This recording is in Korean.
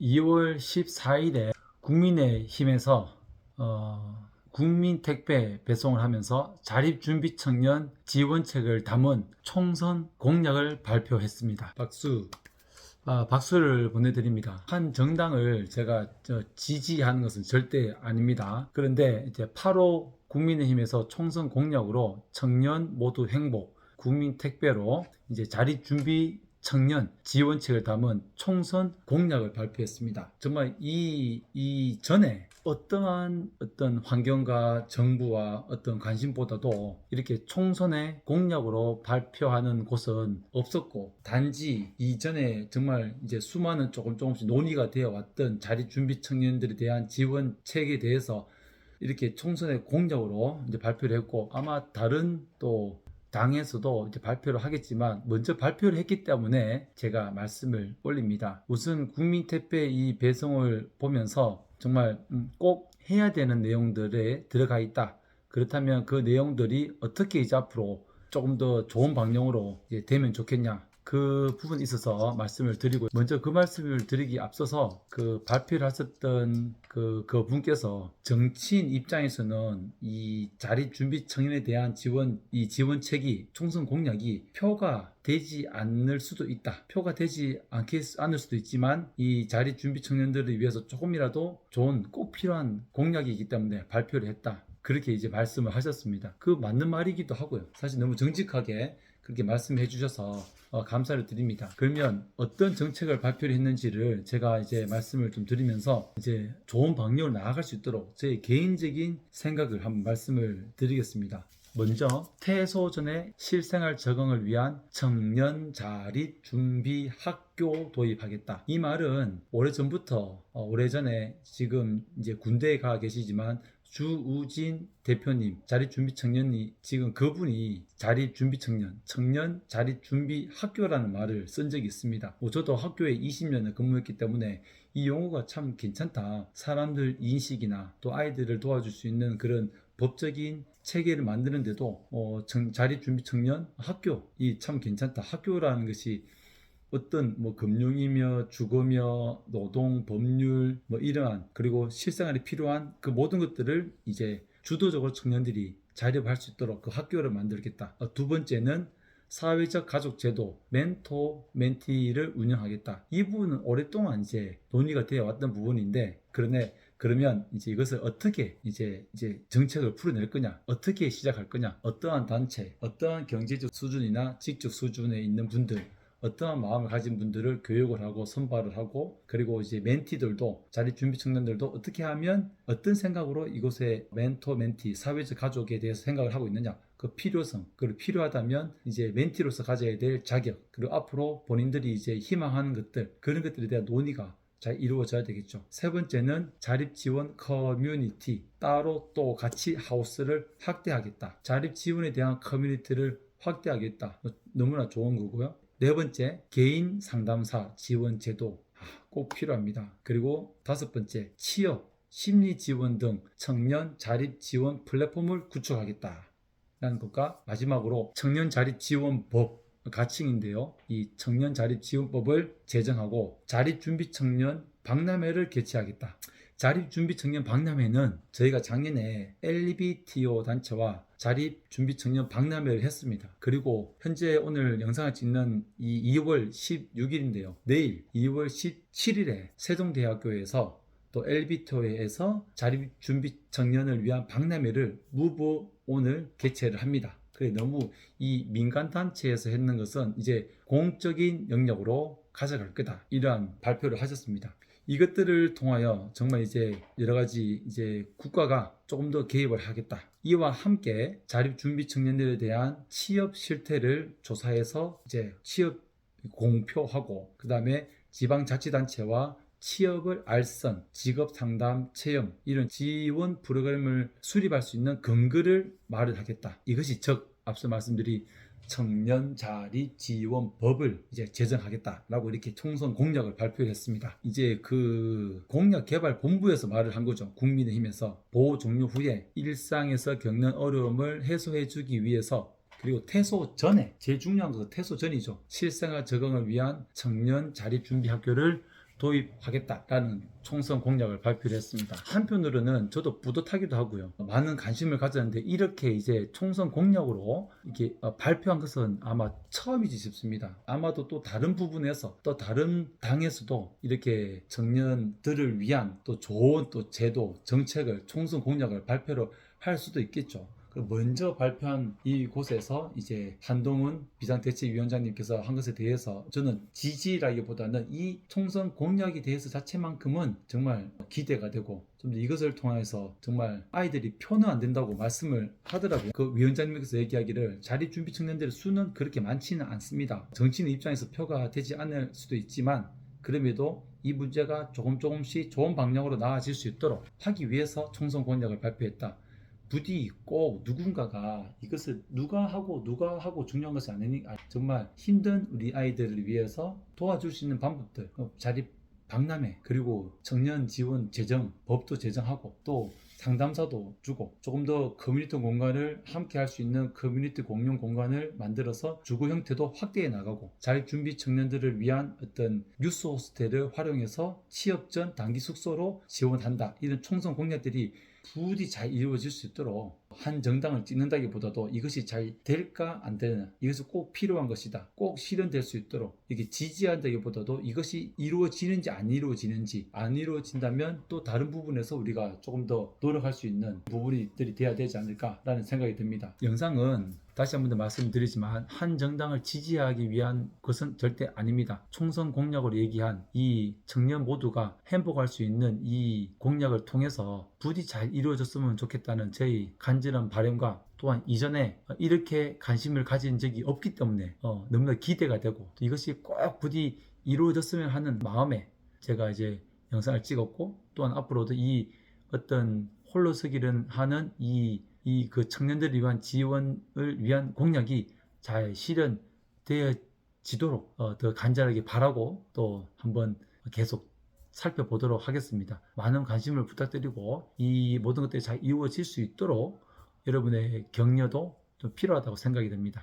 2월 14일에 국민의힘에서 국민택배 배송을 하면서 자립준비청년 지원책을 담은 총선 공약을 발표했습니다. 박수. 박수를 보내드립니다. 한 정당을 제가 지지하는 것은 절대 아닙니다. 그런데 이제 8호 국민의힘에서 총선 공약으로 청년 모두 행복, 국민 택배로 이제 자립준비 청년 지원책을 담은 총선 공약을 발표했습니다. 정말 이 전에 어떠한 어떤 환경과 정부와 어떤 관심보다도 이렇게 총선의 공약으로 발표하는 곳은 없었고, 단지 이전에 정말 이제 수많은 조금씩 논의가 되어 왔던 자립준비 청년들에 대한 지원책에 대해서 이렇게 총선의 공약으로 이제 발표를 했고, 아마 다른 또 당에서도 이제 발표를 하겠지만 먼저 발표를 했기 때문에 제가 말씀을 올립니다. 우선 국민택배 이 배송을 보면서 정말 꼭 해야 되는 내용들에 들어가 있다. 그렇다면 그 내용들이 어떻게 이제 앞으로 조금 더 좋은 방향으로 이제 되면 좋겠냐, 그 부분에 있어서 말씀을 드리고, 먼저 그 말씀을 드리기 앞서서 그 발표를 하셨던 그 분께서 정치인 입장에서는 이 자립준비 청년에 대한 이 지원책이 총선 공약이 표가 되지 않을 수도 있다. 표가 되지 않을 수도 있지만 이 자립준비 청년들을 위해서 조금이라도 좋은 꼭 필요한 공약이기 때문에 발표를 했다. 그렇게 이제 말씀을 하셨습니다. 그 맞는 말이기도 하고요. 사실 너무 정직하게 그렇게 말씀해 주셔서 감사를 드립니다. 그러면 어떤 정책을 발표를 했는지를 제가 이제 말씀을 좀 드리면서 이제 좋은 방향으로 나아갈 수 있도록 제 개인적인 생각을 한번 말씀을 드리겠습니다. 먼저 퇴소 전에 실생활 적응을 위한 청년 자립 준비 학교 도입하겠다. 이 말은 오래전에 지금 이제 군대에 가 계시지만 주우진 대표님, 자립준비청년이 지금 그분이 자립준비청년, 청년 자립준비학교라는 말을 쓴 적이 있습니다. 저도 학교에 20년을 근무했기 때문에 이 용어가 참 괜찮다. 사람들 인식이나 또 아이들을 도와줄 수 있는 그런 법적인 체계를 만드는데도 자립준비청년 학교, 이 참 괜찮다. 학교라는 것이 어떤 금융이며 주거며 노동, 법률 이러한, 그리고 실생활에 필요한 그 모든 것들을 이제 주도적으로 청년들이 자립할 수 있도록 그 학교를 만들겠다. 두 번째는 사회적 가족 제도, 멘토, 멘티를 운영하겠다. 이 부분은 오랫동안 이제 논의가 되어 왔던 부분인데, 그러면 이제 이것을 어떻게 이제 정책을 풀어낼 거냐, 어떻게 시작할 거냐, 어떠한 단체, 어떠한 경제적 수준이나 직접 수준에 있는 분들, 어떠한 마음을 가진 분들을 교육을 하고 선발을 하고, 그리고 이제 멘티들도, 자립준비 청년들도 어떻게 하면 어떤 생각으로 이곳에 멘토, 멘티, 사회적 가족에 대해서 생각을 하고 있느냐, 그 필요성, 그리고 필요하다면 이제 멘티로서 가져야 될 자격, 그리고 앞으로 본인들이 이제 희망하는 것들, 그런 것들에 대한 논의가 잘 이루어져야 되겠죠. 세 번째는 자립지원 커뮤니티, 따로 또 같이 하우스를 확대하겠다. 자립지원에 대한 커뮤니티를 확대하겠다. 너무나 좋은 거고요. 네 번째, 개인 상담사 지원 제도 꼭 필요합니다. 그리고 다섯 번째, 취업, 심리 지원 등 청년 자립 지원 플랫폼을 구축하겠다 라는 것과, 마지막으로 청년 자립 지원법 가칭인데요. 이 청년 자립 지원법을 제정하고 자립준비 청년 박람회를 개최하겠다. 자립준비 청년 박람회는 저희가 작년에 LBTO 단체와 자립준비청년 박람회를 했습니다. 그리고 현재 오늘 영상을 찍는 이 2월 16일인데요. 내일 2월 17일에 세종대학교에서 또 LBTO에서 자립준비청년을 위한 박람회를 오늘 개최를 합니다. 그래, 너무 이 민간단체에서 했는 것은 이제 공적인 영역으로 가져갈 거다, 이러한 발표를 하셨습니다. 이것들을 통하여 정말 이제 여러 가지 이제 국가가 조금 더 개입을 하겠다. 이와 함께 자립준비 청년들에 대한 취업 실태를 조사해서 이제 취업 공표하고, 그 다음에 지방자치단체와 취업을 알선, 직업상담, 체험, 이런 지원 프로그램을 수립할 수 있는 근거를 마련하겠다. 이것이 앞서 말씀드린 청년 자립 지원법을 이제 제정하겠다라고 이렇게 총선 공약을 발표했습니다. 이제 그 공약 개발 본부에서 말을 한 거죠. 국민의힘에서 보호 종료 후에 일상에서 겪는 어려움을 해소해 주기 위해서, 그리고 퇴소 전에, 제일 중요한 것은 퇴소 전이죠. 실생활 적응을 위한 청년 자립 준비 학교를 도입하겠다라는 총선 공약을 발표를 했습니다. 한편으로는 저도 뿌듯하기도 하고요. 많은 관심을 가졌는데 이렇게 이제 총선 공약으로 이렇게 발표한 것은 아마 처음이지 싶습니다. 아마도 또 다른 부분에서 또 다른 당에서도 이렇게 청년들을 위한 또 좋은 또 제도, 정책을 총선 공약을 발표를 할 수도 있겠죠. 먼저 발표한 이곳에서 이제 한동훈 비상대책위원장님께서 한 것에 대해서 저는 지지라기보다는 이 총선 공약에 대해서 자체만큼은 정말 기대가 되고 좀 더 이것을 통해서 정말 아이들이 표는 안 된다고 말씀을 하더라고요. 그 위원장님께서 얘기하기를 자립준비 청년들의 수는 그렇게 많지는 않습니다. 정치인 입장에서 표가 되지 않을 수도 있지만 그럼에도 이 문제가 조금씩 좋은 방향으로 나아질 수 있도록 하기 위해서 총선 공약을 발표했다. 부디 꼭 누군가가 이것을 누가 하고 중요한 것이 아니니 정말 힘든 우리 아이들을 위해서 도와줄 수 있는 방법들, 자립 박람회, 그리고 청년 지원 재정, 법도 제정하고 또 상담사도 주고 조금 더 커뮤니티 공간을 함께 할 수 있는 커뮤니티 공용 공간을 만들어서 주거 형태도 확대해 나가고 자립준비 청년들을 위한 어떤 유스 호스텔을 활용해서 취업 전 단기 숙소로 지원한다. 이런 총선 공약들이 부디 잘 이루어질 수 있도록 한 정당을 찍는다기보다도 이것이 잘 될까 안 되나, 이것이 꼭 필요한 것이다, 꼭 실현될 수 있도록 이게 지지한다기보다도 이것이 이루어지는지 안 이루어진다면 또 다른 부분에서 우리가 조금 더 노력할 수 있는 부분들이 돼야 되지 않을까라는 생각이 듭니다. 영상은 다시 한 번 더 말씀드리지만 한 정당을 지지하기 위한 것은 절대 아닙니다. 총선 공약으로 얘기한 이 청년 모두가 행복할 수 있는 이 공약을 통해서 부디 잘 이루어졌으면 좋겠다는 저희 간절한 바람과 또한 이전에 이렇게 관심을 가진 적이 없기 때문에 너무나 기대가 되고 또 이것이 꼭 부디 이루어졌으면 하는 마음에 제가 이제 영상을 찍었고, 또한 앞으로도 이 어떤 홀로 서기를 하는 그 청년들을 위한 지원을 위한 공약이 잘 실현되어지도록 더 간절하게 바라고 또 한번 계속 살펴보도록 하겠습니다. 많은 관심을 부탁드리고 이 모든 것들이 잘 이루어질 수 있도록 여러분의 격려도 좀 필요하다고 생각이 됩니다.